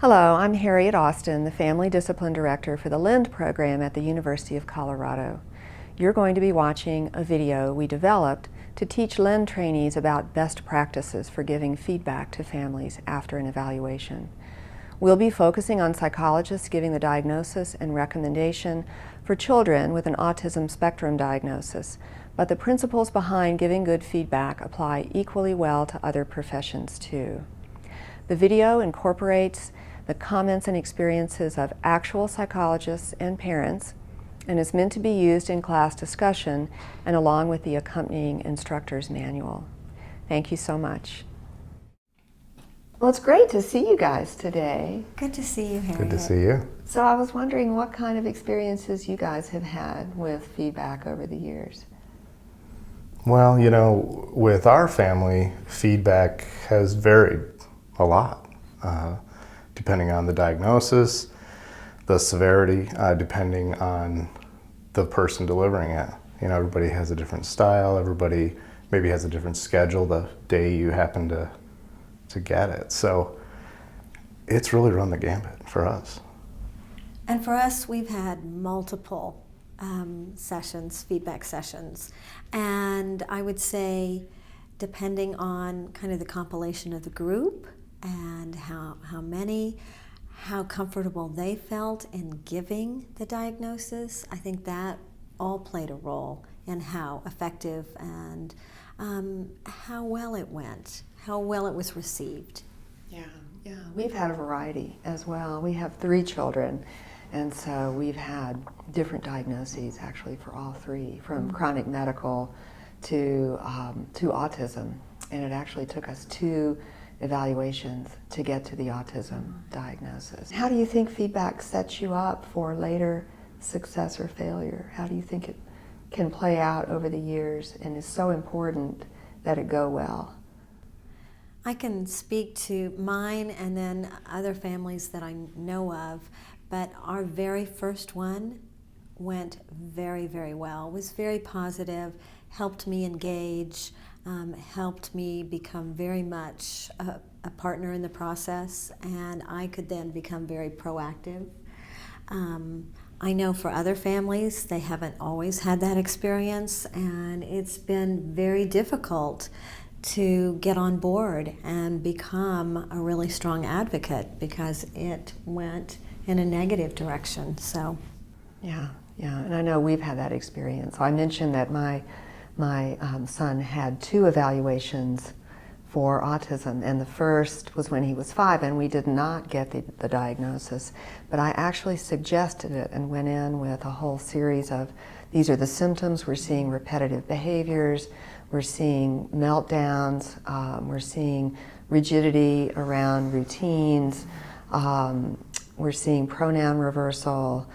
Hello, I'm Harriet Austin, the Family Discipline Director for the LEND program at the University of Colorado. You're going to be watching a video we developed to teach LEND trainees about best practices for giving feedback to families after an evaluation. We'll be focusing on psychologists giving the diagnosis and recommendation for children with an autism spectrum diagnosis, but the principles behind giving good feedback apply equally well to other professions too. The video incorporates the comments and experiences of actual psychologists and parents and is meant to be used in class discussion and along with the accompanying instructor's manual. Thank you so much. Well, it's great to see you guys today. Good to see you, Harriet. Good to see you. So I was wondering what kind of experiences you guys have had with feedback over the years. Well, you know, with our family, feedback has varied a lot, depending on the diagnosis, the severity, depending on the person delivering it. You know, everybody has a different style, everybody maybe has a different schedule the day you happen to get it. So it's really run the gambit for us. And for us, we've had multiple sessions, feedback sessions. And I would say, depending on kind of the compilation of the group and how comfortable they felt in giving the diagnosis, I think that all played a role in how effective and how well it went, how well it was received. Yeah, we've had a variety as well. We have 3 children, and so we've had different diagnoses actually for all 3, from chronic medical to autism, and it actually took us 2 evaluations to get to the autism diagnosis. How do you think feedback sets you up for later success or failure? How do you think it can play out over the years and is so important that it go well? I can speak to mine and then other families that I know of, but our very first one went very, very well, was very positive, helped me engage, helped me become very much a partner in the process, and I could then become very proactive. I know for other families, they haven't always had that experience, and it's been very difficult to get on board and become a really strong advocate because it went in a negative direction. So, yeah, and I know we've had that experience. I mentioned that my son had 2 evaluations for autism, and the first was when he was 5, and we did not get the diagnosis, but I actually suggested it and went in with a whole series of, these are the symptoms, we're seeing repetitive behaviors, we're seeing meltdowns, we're seeing rigidity around routines, we're seeing pronoun reversal,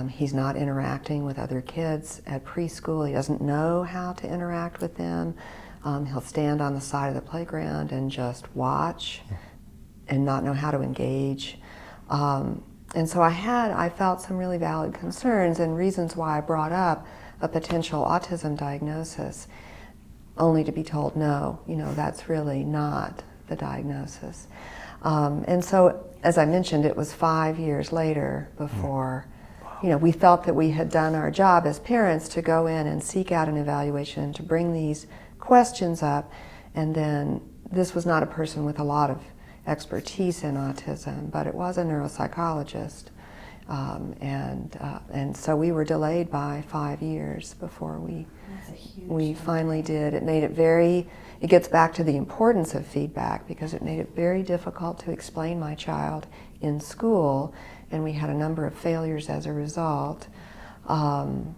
he's not interacting with other kids at preschool, he doesn't know how to interact with them, he'll stand on the side of the playground and just watch and not know how to engage. And so I felt some really valid concerns and reasons why I brought up a potential autism diagnosis, only to be told, no, you know, that's really not the diagnosis. And so, as I mentioned, it was 5 years later before, you know, we felt that we had done our job as parents to go in and seek out an evaluation, to bring these questions up, and then this was not a person with a lot of expertise in autism, but it was a neuropsychologist, and so we were delayed by 5 years before we finally did. It made it it gets back to the importance of feedback because it made it very difficult to explain my child in school, and we had a number of failures as a result. And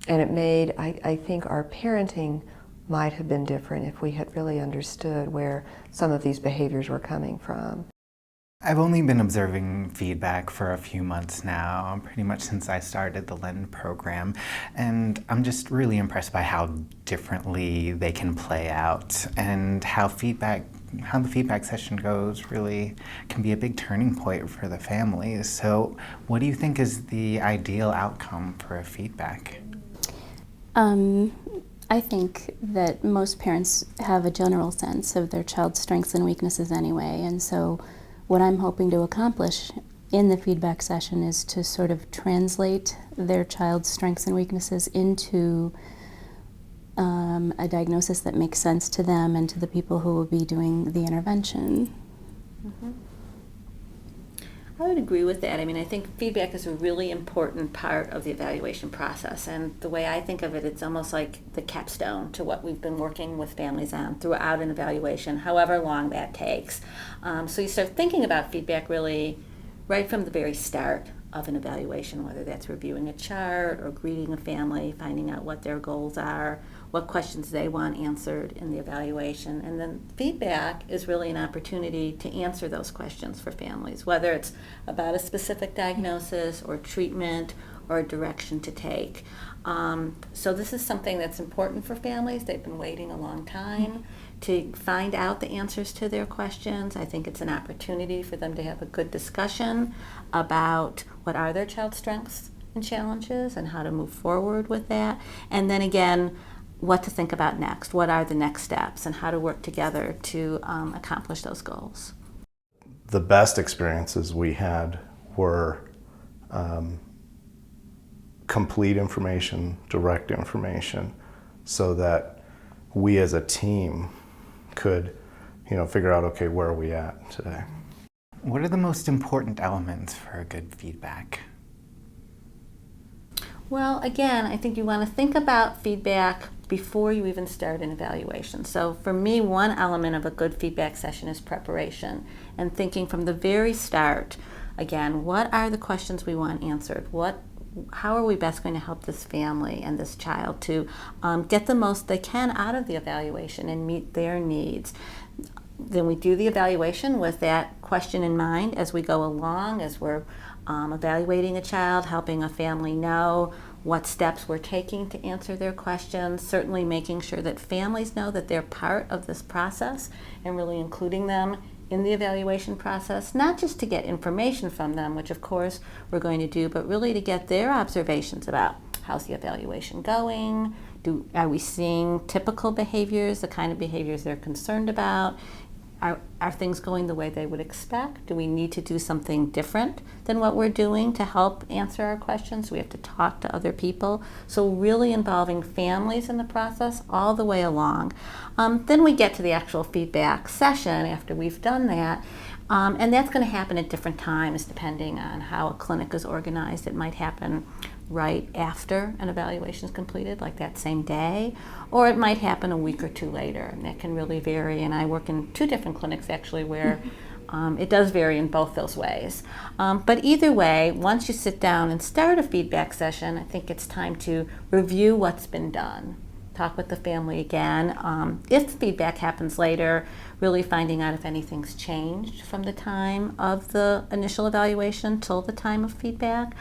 it made, I think our parenting might have been different if we had really understood where some of these behaviors were coming from. I've only been observing feedback for a few months now, pretty much since I started the LEND program, and I'm just really impressed by how differently they can play out and how the feedback session goes really can be a big turning point for the families. So what do you think is the ideal outcome for a feedback? I think that most parents have a general sense of their child's strengths and weaknesses anyway, and so what I'm hoping to accomplish in the feedback session is to sort of translate their child's strengths and weaknesses into a diagnosis that makes sense to them and to the people who will be doing the intervention. Mm-hmm. I would agree with that. I mean, I think feedback is a really important part of the evaluation process. And the way I think of it, it's almost like the capstone to what we've been working with families on throughout an evaluation, however long that takes. So you start thinking about feedback really right from the very start of an evaluation, whether that's reviewing a chart or greeting a family, finding out what their goals are, what questions they want answered in the evaluation. And then feedback is really an opportunity to answer those questions for families, whether it's about a specific diagnosis or treatment or a direction to take. So this is something that's important for families. They've been waiting a long time to find out the answers to their questions. I think it's an opportunity for them to have a good discussion about what are their child's strengths and challenges and how to move forward with that. And then again, what to think about next. What are the next steps and how to work together to accomplish those goals. The best experiences we had were complete information, direct information, so that we as a team could, figure out, okay, where are we at today? What are the most important elements for good feedback? Well, again, I think you want to think about feedback before you even start an evaluation. So for me, one element of a good feedback session is preparation and thinking from the very start, again, what are the questions we want answered? How are we best going to help this family and this child to get the most they can out of the evaluation and meet their needs? Then we do the evaluation with that question in mind as we go along, as we're evaluating a child, helping a family know what steps we're taking to answer their questions, certainly making sure that families know that they're part of this process and really including them in the evaluation process, not just to get information from them, which of course we're going to do, but really to get their observations about how's the evaluation going, are we seeing typical behaviors, the kind of behaviors they're concerned about, are things going the way they would expect? Do we need to do something different than what we're doing to help answer our questions? We have to talk to other people. So really involving families in the process all the way along. Then we get to the actual feedback session after we've done that. And that's going to happen at different times depending on how a clinic is organized. It might happen right after an evaluation is completed, like that same day, or it might happen a week or two later, and that can really vary. And I work in 2 different clinics actually where it does vary in both those ways. But either way, once you sit down and start a feedback session, I think it's time to review what's been done. Talk with the family again. If feedback happens later, really finding out if anything's changed from the time of the initial evaluation till the time of feedback.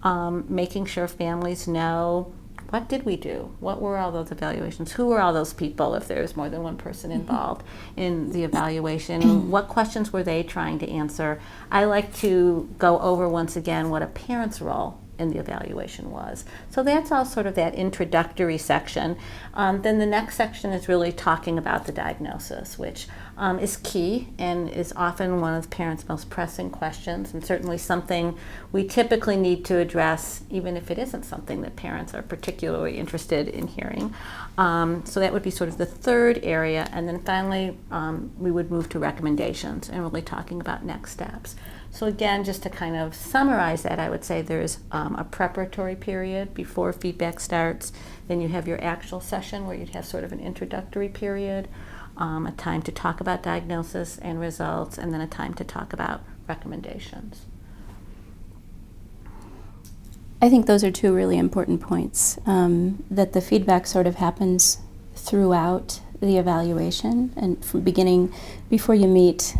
Making sure families know, what did we do? What were all those evaluations? Who were all those people if there's more than one person involved in the evaluation? What questions were they trying to answer? I like to go over once again what a parent's role in the evaluation was. So that's all sort of that introductory section. Then the next section is really talking about the diagnosis, which is key and is often one of the parents' most pressing questions, and certainly something we typically need to address even if it isn't something that parents are particularly interested in hearing. So that would be sort of the third area, and then finally we would move to recommendations and really talking about next steps. So again, just to kind of summarize that, I would say there's a preparatory period before feedback starts. Then you have your actual session where you'd have sort of an introductory period, a time to talk about diagnosis and results, and then a time to talk about recommendations. I think those are 2 really important points, that the feedback sort of happens throughout the evaluation and from beginning, before you meet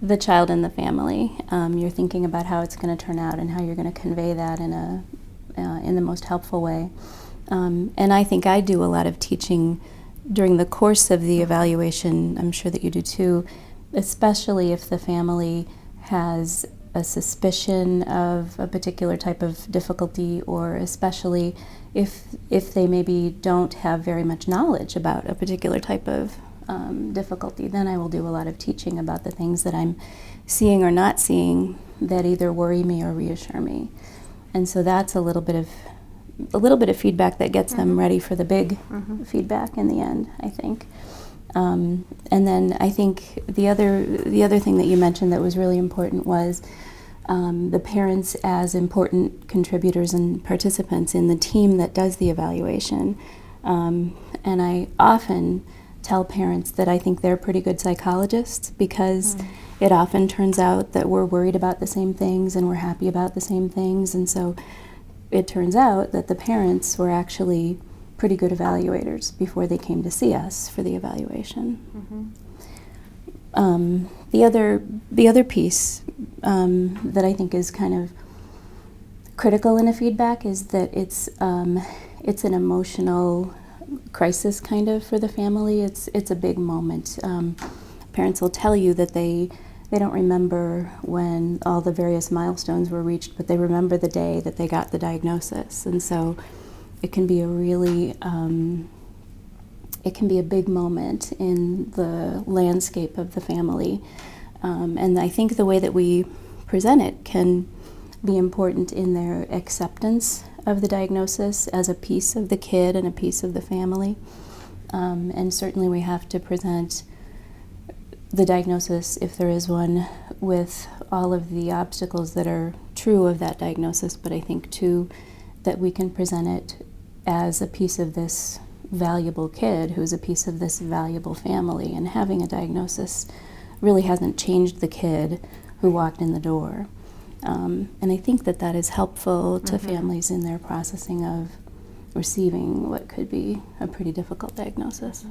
the child and the family. You're thinking about how it's going to turn out and how you're going to convey that in the most helpful way. And I think I do a lot of teaching during the course of the evaluation. I'm sure that you do too, especially if the family has a suspicion of a particular type of difficulty, or especially if they maybe don't have very much knowledge about a particular type of difficulty, then I will do a lot of teaching about the things that I'm seeing or not seeing that either worry me or reassure me. And so that's a little bit of feedback that gets them ready for the big feedback in the end, I think. And then I think the other thing that you mentioned that was really important was the parents as important contributors and participants in the team that does the evaluation. And I often tell parents that I think they're pretty good psychologists, because it often turns out that we're worried about the same things and we're happy about the same things. And so it turns out that the parents were actually pretty good evaluators before they came to see us for the evaluation. The other piece that I think is kind of critical in a feedback is that it's an emotional crisis kind of for the family. It's a big moment. Parents will tell you that they don't remember when all the various milestones were reached, but they remember the day that they got the diagnosis. And so it can be a really it can be a big moment in the landscape of the family. And I think the way that we present it can be important in their acceptance of the diagnosis as a piece of the kid and a piece of the family. And certainly we have to present the diagnosis, if there is one, with all of the obstacles that are true of that diagnosis, but I think too that we can present it as a piece of this valuable kid who's a piece of this valuable family, and having a diagnosis really hasn't changed the kid who walked in the door. And I think that that is helpful to families in their processing of receiving what could be a pretty difficult diagnosis.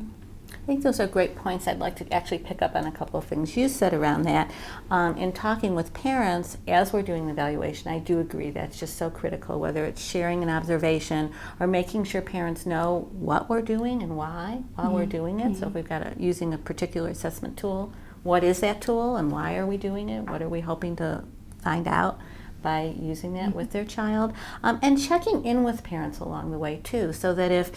I think those are great points. I'd like to actually pick up on a couple of things you said around that. In talking with parents as we're doing the evaluation, I do agree that's just so critical, whether it's sharing an observation or making sure parents know what we're doing and why while we're doing it. So if we've got using a particular assessment tool, what is that tool and why are we doing it? What are we hoping to find out by using that with their child, and checking in with parents along the way too, so that if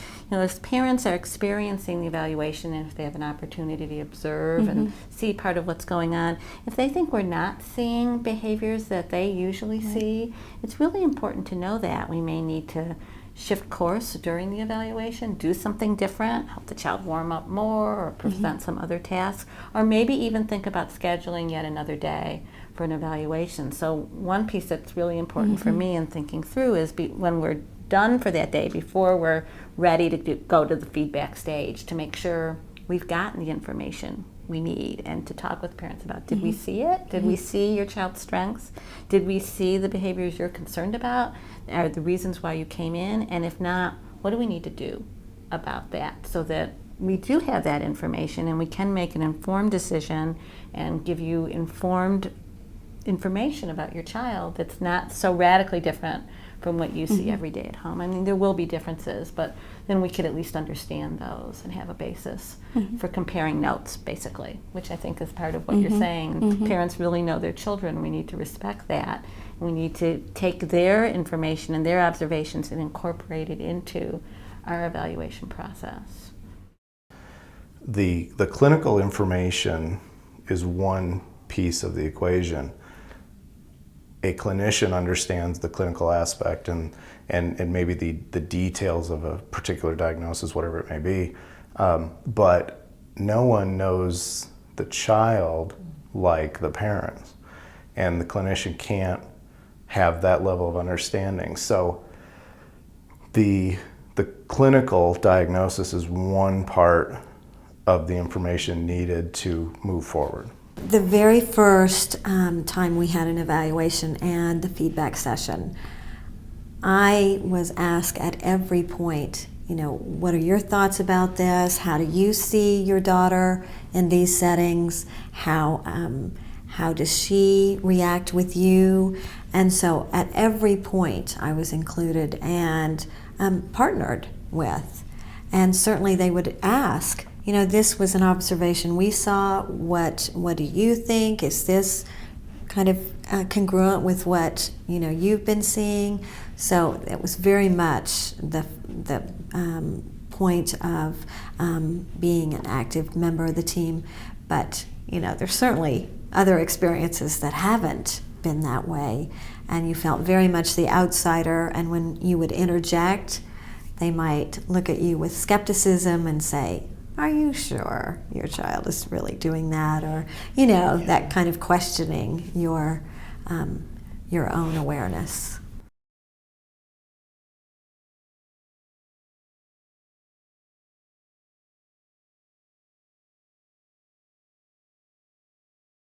parents are experiencing the evaluation and if they have an opportunity to observe and see part of what's going on, if they think we're not seeing behaviors that they usually see, it's really important to know that we may need to shift course during the evaluation, do something different, help the child warm up more or prevent some other tasks, or maybe even think about scheduling yet another day for an evaluation. So one piece that's really important for me in thinking through is when we're done for that day, before we're ready to go to the feedback stage, to make sure we've gotten the information we need, and to talk with parents about, did we see it? Did we see your child's strengths? Did we see the behaviors you're concerned about? Are the reasons why you came in? And if not, what do we need to do about that, so that we do have that information and we can make an informed decision and give you informed information about your child that's not so radically different from what you see every day at home. I mean, there will be differences, but then we could at least understand those and have a basis for comparing notes, basically, which I think is part of what you're saying. Parents really know their children. We need to respect that. We need to take their information and their observations and incorporate it into our evaluation process. The clinical information is one piece of the equation. A clinician understands the clinical aspect and maybe the details of a particular diagnosis, whatever it may be, but no one knows the child like the parents, and the clinician can't have that level of understanding. So the clinical diagnosis is one part of the information needed to move forward. The very first time we had an evaluation and the feedback session, I was asked at every point, what are your thoughts about this? How do you see your daughter in these settings? How does she react with you? And so at every point I was included and partnered with. And certainly they would ask, this was an observation we saw. What do you think? Is this kind of congruent with what you've been seeing? So it was very much the point of being an active member of the team. But, there's certainly other experiences that haven't been that way, and you felt very much the outsider, and when you would interject, they might look at you with skepticism and say, "Are you sure your child is really doing that?" Or, that kind of questioning your own awareness.